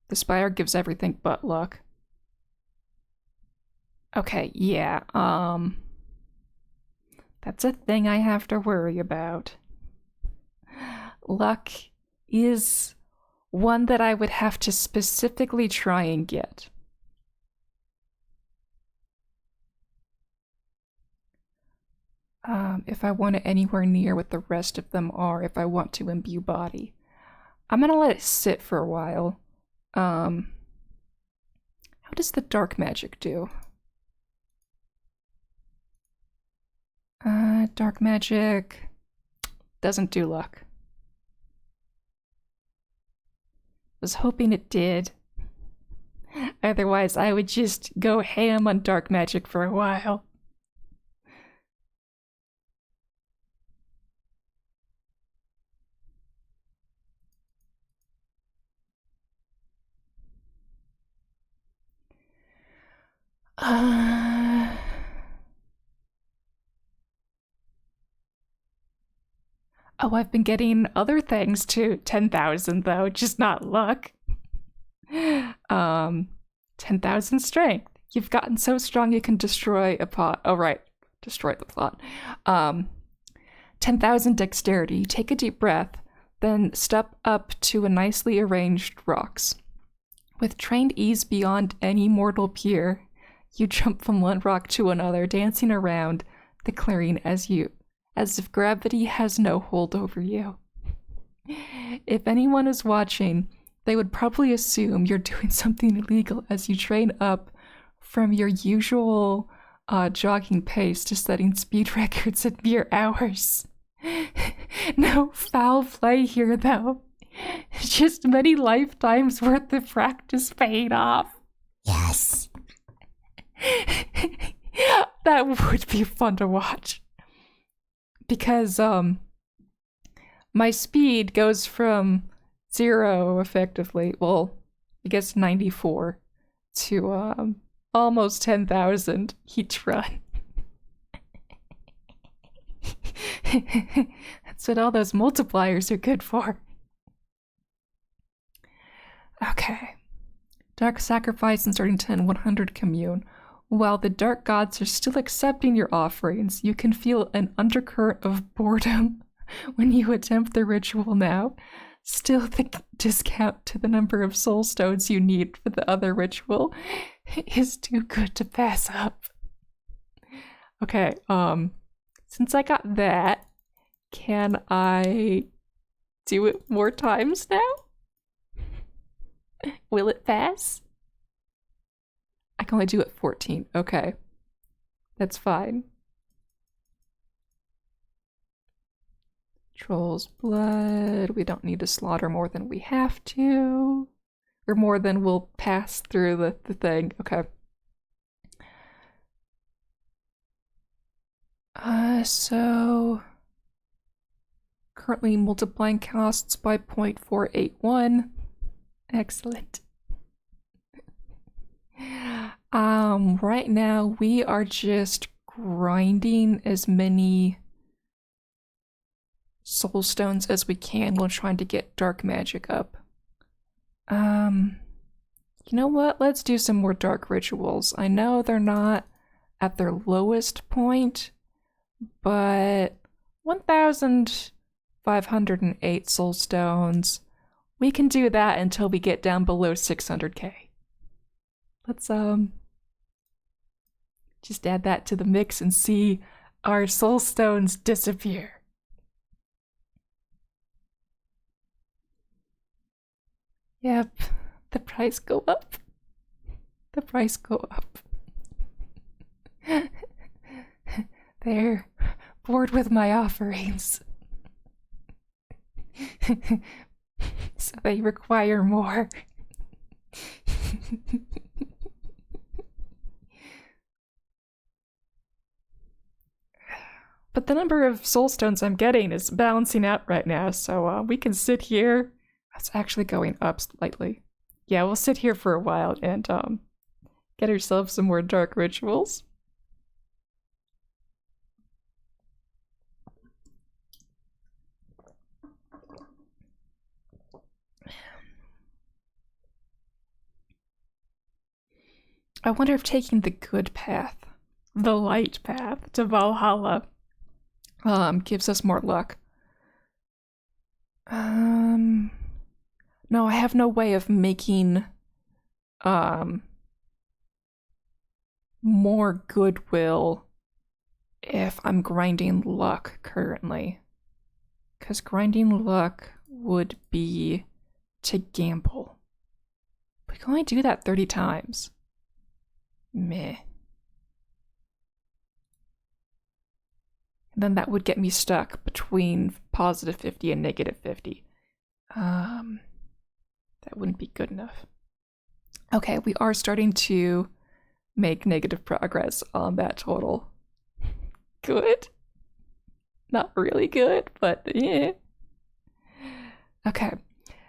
The Spire gives everything but luck. Okay, yeah, that's a thing I have to worry about. Luck is one that I would have to specifically try and get. If I want it anywhere near what the rest of them are, if I want to imbue body. I'm gonna let it sit for a while. How does the dark magic do? Dark magic doesn't do luck. Was hoping it did. Otherwise, I would just go ham on dark magic for a while. Oh, I've been getting other things to 10,000 though, just not luck. 10,000 strength. You've gotten so strong you can destroy a pot. Oh, right. Destroy the plot. 10,000 dexterity. Take a deep breath, then step up to a nicely arranged rocks. With trained ease beyond any mortal peer, you jump from one rock to another, dancing around the clearing as if gravity has no hold over you. If anyone is watching, they would probably assume you're doing something illegal as you train up from your usual jogging pace to setting speed records in mere hours. No foul play here, though. Just many lifetimes worth of practice paid off. Yes. That would be fun to watch. Because my speed goes from 0 effectively, well, I guess 94 to almost 10,000 each run. That's what all those multipliers are good for. Okay. Dark Sacrifice and starting 10, 100 Commune. While the dark gods are still accepting your offerings, you can feel an undercurrent of boredom when you attempt the ritual now. Still, the discount to the number of soul stones you need for the other ritual is too good to pass up. Okay, since I got that, can I do it more times now? Will it pass? I can only do it 14. Okay. That's fine. Troll's blood. We don't need to slaughter more than we have to. Or more than we'll pass through the thing. Okay. So currently multiplying costs by 0.481. Excellent. Right now we are just grinding as many soul stones as we can while trying to get dark magic up. You know what? Let's do some more dark rituals. I know they're not at their lowest point, but 1,508 soul stones. We can do that until we get down below 600k. Let's just add that to the mix and see our soul stones disappear. Yep, the price go up. The price go up. They're bored with my offerings. So they require more. But the number of soul stones I'm getting is balancing out right now, so we can sit here. It's actually going up slightly. Yeah, we'll sit here for a while and get ourselves some more dark rituals. I wonder if taking the good path, the light path to Valhalla, gives us more luck. No, I have no way of making, more goodwill if I'm grinding luck currently. Because grinding luck would be to gamble. We can only do that 30 times. Meh. And then that would get me stuck between positive 50 and negative 50. That wouldn't be good enough. Okay, we are starting to make negative progress on that total. Good. Not really good, but yeah. Okay.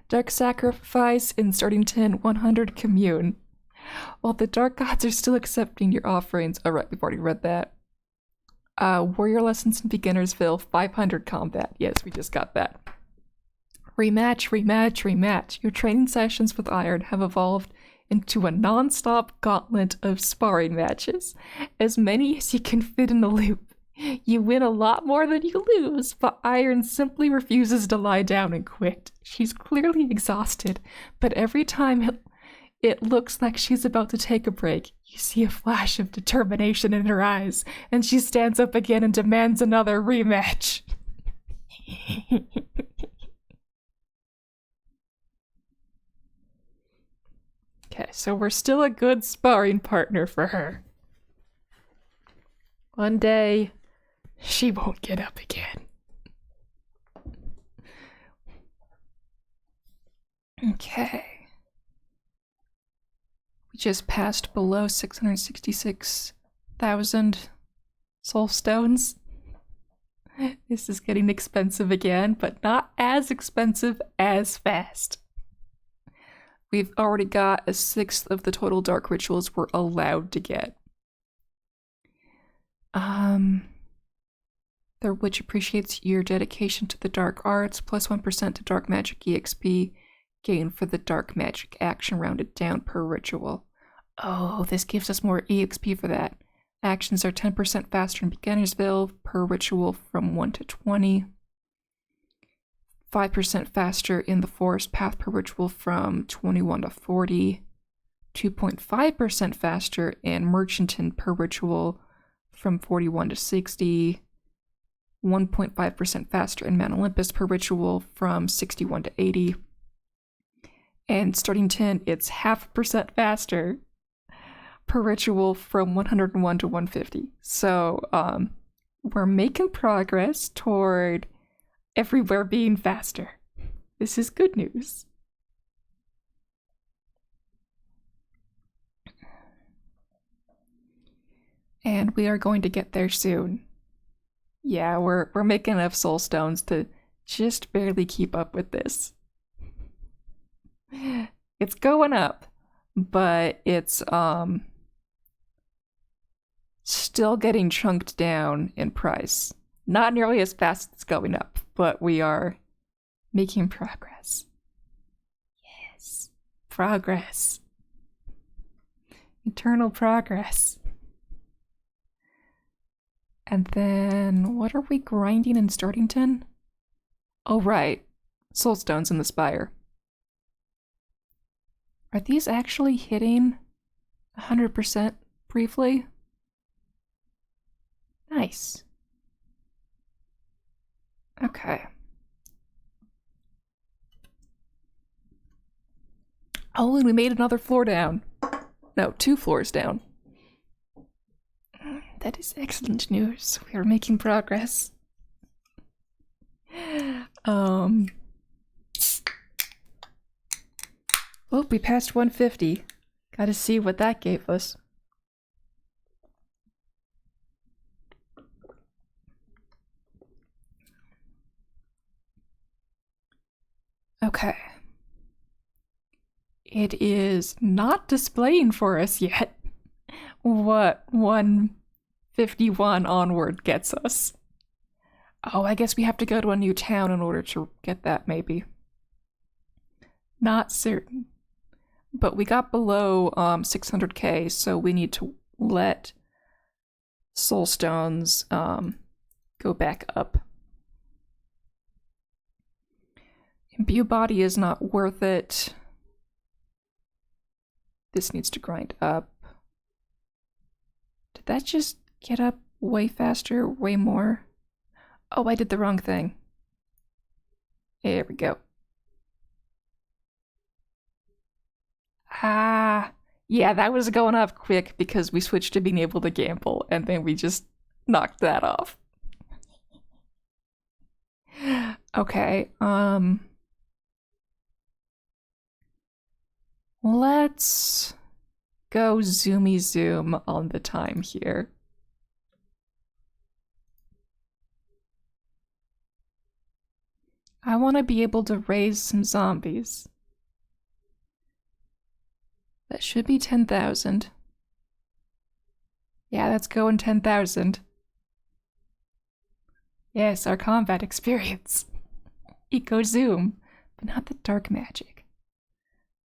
Dark Sacrifice in starting 10, 100 Commune. While the Dark Gods are still accepting your offerings. Alright, we've already read that. Warrior Lessons in Beginnersville, 500 Combat. Yes, we just got that. Rematch, rematch, rematch. Your training sessions with Iron have evolved into a non-stop gauntlet of sparring matches. As many as you can fit in a loop. You win a lot more than you lose, but Iron simply refuses to lie down and quit. She's clearly exhausted, but every time it looks like she's about to take a break, you see a flash of determination in her eyes, and she stands up again and demands another rematch. Okay, so we're still a good sparring partner for her. One day, she won't get up again. Okay. We just passed below 666,000 soul stones. This is getting expensive again, but not as expensive as fast. We've already got a sixth of the total dark rituals we're allowed to get. Which appreciates your dedication to the dark arts, plus 1% to dark magic EXP gain for the dark magic action rounded down per ritual. Oh, this gives us more EXP for that. Actions are 10% faster in Beginnersville per ritual from 1 to 20. 5% faster in the Forest Path per ritual from 21 to 40. 2.5% faster in Merchanton per ritual from 41 to 60. 1.5% faster in Mount Olympus per ritual from 61 to 80. And starting 10, it's 0.5% faster per ritual from 101 to 150. So we're making progress toward everywhere being faster. This is good news. And we are going to get there soon. Yeah, we're making enough soul stones to just barely keep up with this. It's going up, but it's still getting chunked down in price. Not nearly as fast as it's going up, but we are making progress. Yes, progress. Eternal progress. And then, what are we grinding in Startington? Oh, right. Soul stones in the spire. Are these actually hitting 100% briefly? Nice. Okay. Oh, and we made another floor down. No, 2 floors down. That is excellent news. We are making progress. Oh, we passed 150. Gotta see what that gave us. Okay. It is not displaying for us yet what 151 onward gets us. Oh, I guess we have to go to a new town in order to get that, maybe. Not certain. But we got below 600k, so we need to let soulstones go back up. Imbue body is not worth it. This needs to grind up. Did that just get up way faster, way more? Oh, I did the wrong thing. There we go. Ah, yeah, that was going up quick because we switched to being able to gamble, and then we just knocked that off. Okay, let's go zoomy zoom on the time here. I want to be able to raise some zombies. That should be 10,000. Yeah, that's going 10,000. Yes, our combat experience. Eco zoom, but not the dark magic.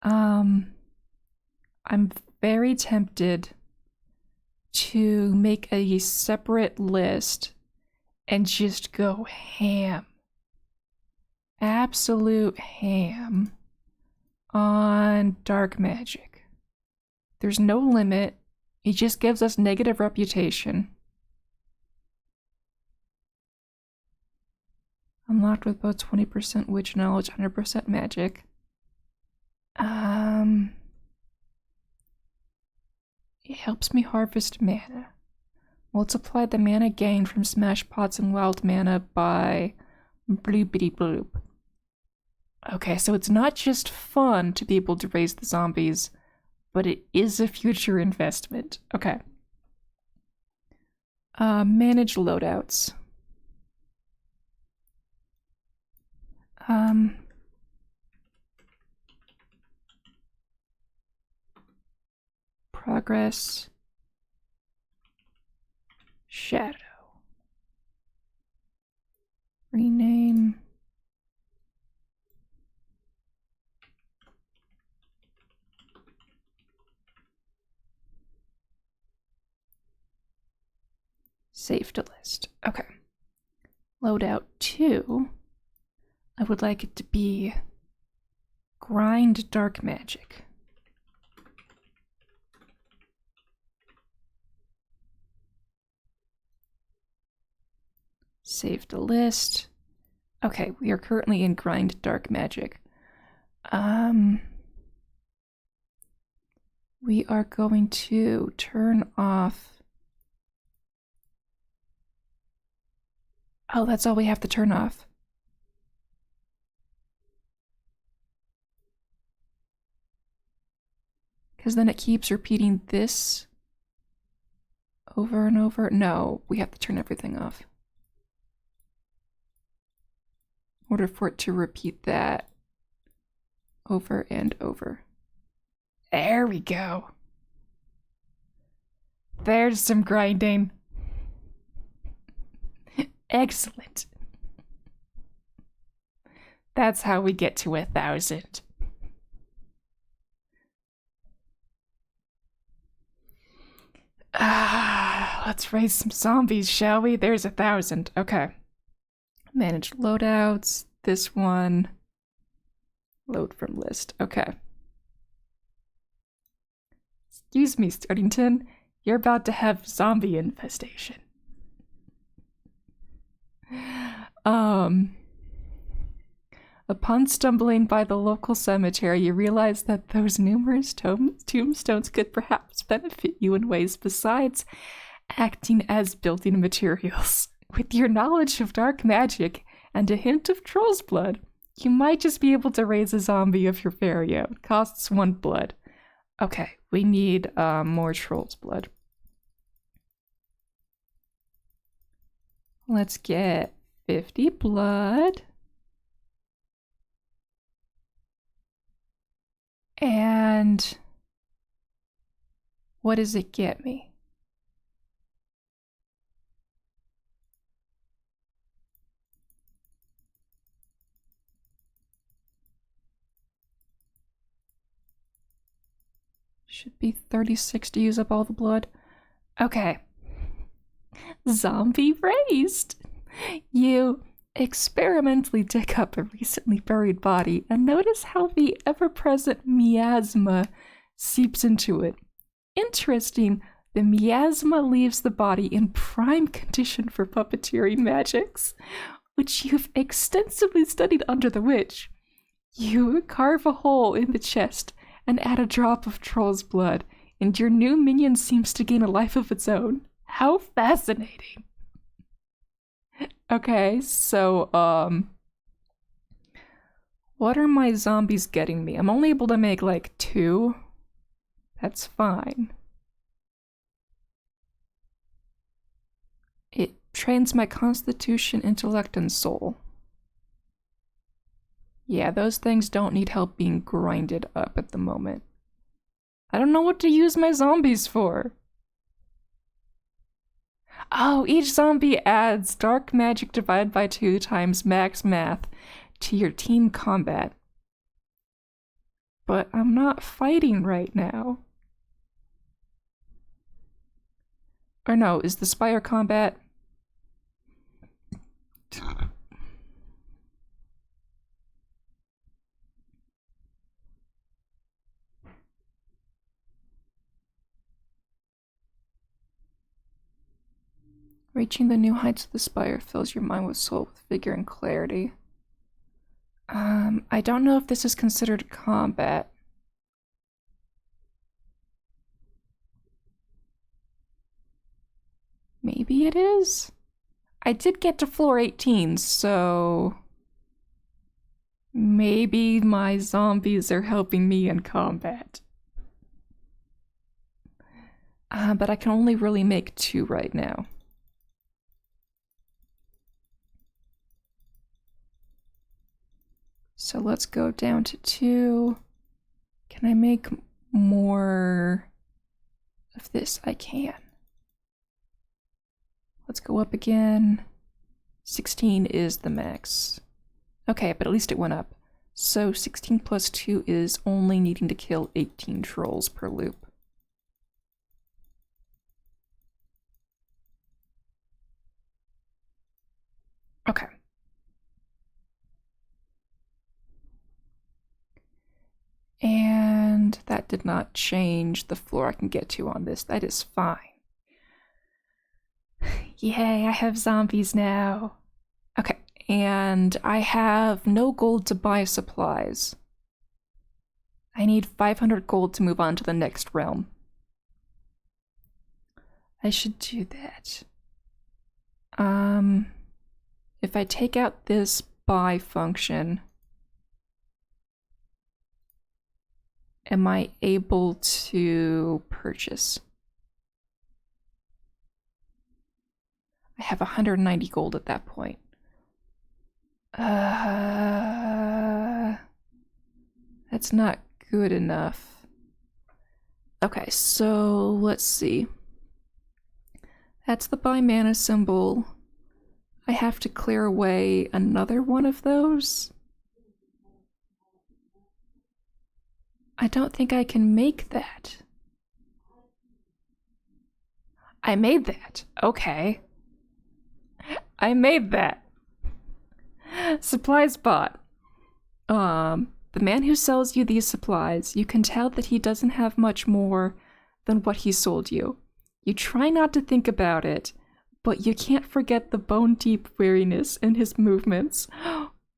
I'm very tempted to make a separate list and just go ham. Absolute ham on dark magic. There's no limit. It just gives us negative reputation. Unlocked with both 20% witch knowledge, 100% magic. It helps me harvest mana. Multiply the mana gained from smash pots and wild mana by bloopity bloop. Okay, so it's not just fun to be able to raise the zombies, but it is a future investment. Okay. Manage loadouts. Progress. Shadow. Rename. Save to list. Okay. Loadout 2. I would like it to be grind dark magic. Save the list. Okay, we are currently in grind dark magic. We are going to turn off. Oh, that's all we have to turn off. Because then it keeps repeating this over and over. No, we have to turn everything off in order for it to repeat that over and over. There we go. There's some grinding. Excellent. That's how we get to 1,000. Let's raise some zombies, shall we? There's 1,000. Okay. Manage loadouts. This one. Load from list. Okay. Excuse me, Startington. You're about to have zombie infestation. Upon stumbling by the local cemetery, you realize that those numerous tombstones could perhaps benefit you in ways besides acting as building materials. With your knowledge of dark magic and a hint of troll's blood, you might just be able to raise a zombie of your variant. It costs 1 blood. Okay, we need more troll's blood. Let's get 50 blood. And what does it get me? Should be 36 to use up all the blood. Okay. Zombie raised! You experimentally dig up a recently buried body and notice how the ever-present miasma seeps into it. Interesting, the miasma leaves the body in prime condition for puppeteering magics, which you've extensively studied under the witch. You carve a hole in the chest and add a drop of troll's blood, and your new minion seems to gain a life of its own. How fascinating. Okay, so, what are my zombies getting me? I'm only able to make, like, 2. That's fine. It trains my constitution, intellect, and soul. Yeah, those things don't need help being grinded up at the moment. I don't know what to use my zombies for. Oh, each zombie adds dark magic divided by 2 times max math to your team combat. But I'm not fighting right now. Or no, is the Spire combat? Reaching the new heights of the Spire fills your mind with soul, with vigor, and clarity. I don't know if this is considered combat. Maybe it is? I did get to floor 18, so maybe my zombies are helping me in combat. But I can only really make 2 right now. So let's go down to 2. Can I make more of this? I can. Let's go up again. 16 is the max. Okay, but at least it went up. So 16 plus 2 is only needing to kill 18 trolls per loop. Okay. And that did not change the floor I can get to on this. That is fine. Yay, I have zombies now. Okay, and I have no gold to buy supplies. I need 500 gold to move on to the next realm. I should do that. If I take out this buy function, am I able to purchase? I have 190 gold at that point. That's not good enough. Okay, so let's see. That's the buy mana symbol. I have to clear away another one of those. I don't think I can make that. I made that. Okay. I made that. Supplies bought. The man who sells you these supplies, you can tell that he doesn't have much more than what he sold you. You try not to think about it, but you can't forget the bone-deep weariness in his movements,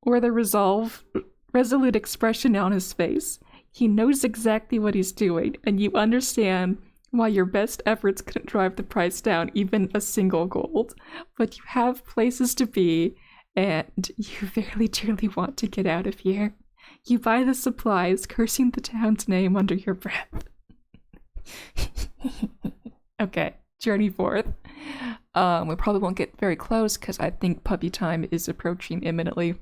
or the resolute expression on his face. He knows exactly what he's doing, and you understand why your best efforts couldn't drive the price down even a single gold. But you have places to be, and you very dearly want to get out of here. You buy the supplies, cursing the town's name under your breath. Okay, journey forth. We probably won't get very close because I think puppy time is approaching imminently.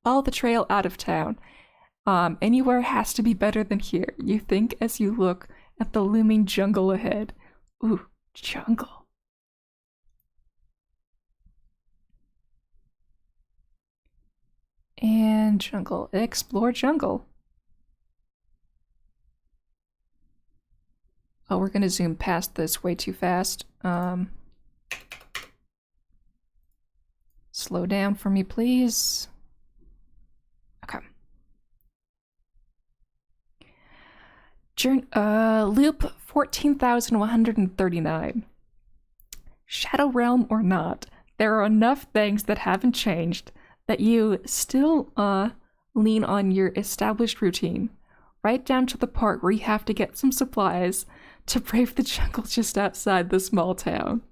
Follow the trail out of town. Anywhere has to be better than here, you think as you look at the looming jungle ahead. Ooh, jungle. And jungle. Explore jungle. Oh, we're gonna zoom past this way too fast. Slow down for me, please. Okay. Loop 14,139. Shadow Realm or not, there are enough things that haven't changed that you still lean on your established routine, right down to the part where you have to get some supplies to brave the jungle just outside the small town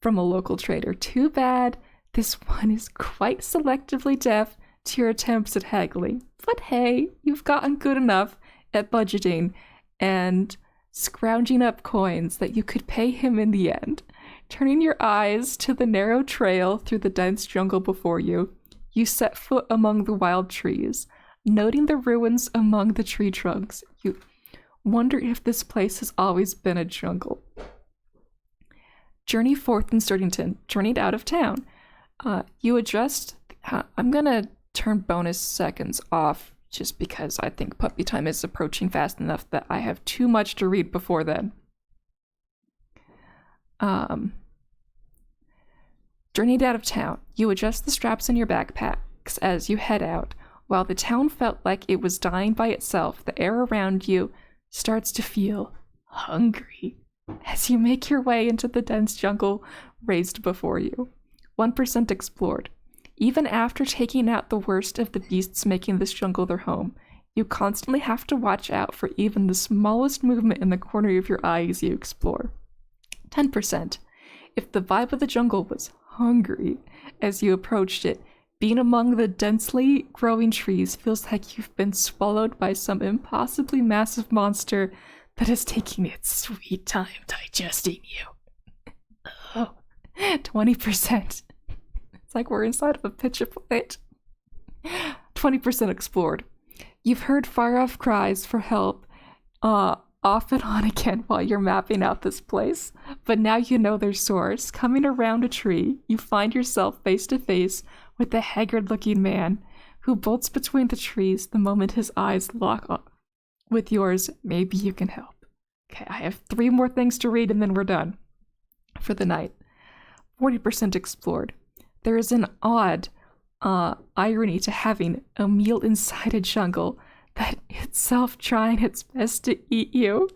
from a local trader. Too bad this one is quite selectively deaf to your attempts at haggling. But hey, you've gotten good enough at budgeting and scrounging up coins that you could pay him in the end. Turning your eyes to the narrow trail through the dense jungle before you, you set foot among the wild trees. Noting the ruins among the tree trunks, you wonder if this place has always been a jungle. Journey forth in Sturtington, journeyed out of town. You adjust. I'm gonna turn bonus seconds off just because I think puppy time is approaching fast enough that I have too much to read before then. Journeyed out of town. You adjust the straps in your backpacks as you head out. While the town felt like it was dying by itself, the air around you starts to feel hungry as you make your way into the dense jungle raised before you. 1% explored. Even after taking out the worst of the beasts making this jungle their home, you constantly have to watch out for even the smallest movement in the corner of your eye as you explore. 10%. If the vibe of the jungle was hungry as you approached it, being among the densely growing trees feels like you've been swallowed by some impossibly massive monster that is taking its sweet time digesting you. Oh, 20%. It's like we're inside of a pitcher plate. 20% explored. You've heard far-off cries for help off and on again while you're mapping out this place, but now you know their source. Coming around a tree, you find yourself face to face with a haggard-looking man who bolts between the trees the moment his eyes lock up with yours. Maybe you can help. Okay, I have 3 more things to read and then we're done for the night. 40% explored. There is an odd irony to having a meal inside a jungle that itself trying its best to eat you.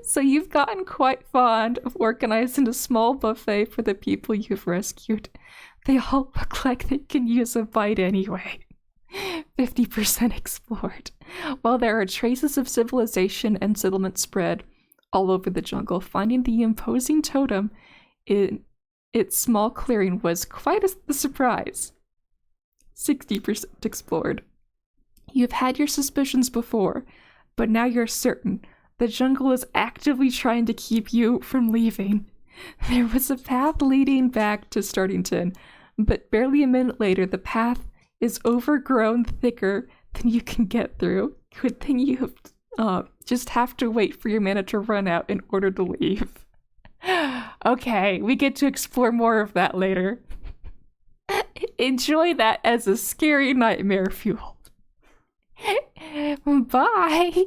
So you've gotten quite fond of organizing a small buffet for the people you've rescued. They all look like they can use a bite anyway. 50% explored. While there are traces of civilization and settlement spread all over the jungle, finding the imposing totem in its small clearing was quite a surprise. 60% explored. You've had your suspicions before, but now you're certain the jungle is actively trying to keep you from leaving. There was a path leading back to Sturtington, but barely a minute later the path is overgrown thicker than you can get through. Good thing you just have to wait for your mana to run out in order to leave. Okay, we get to explore more of that later. Enjoy that as a scary nightmare fuel. Bye!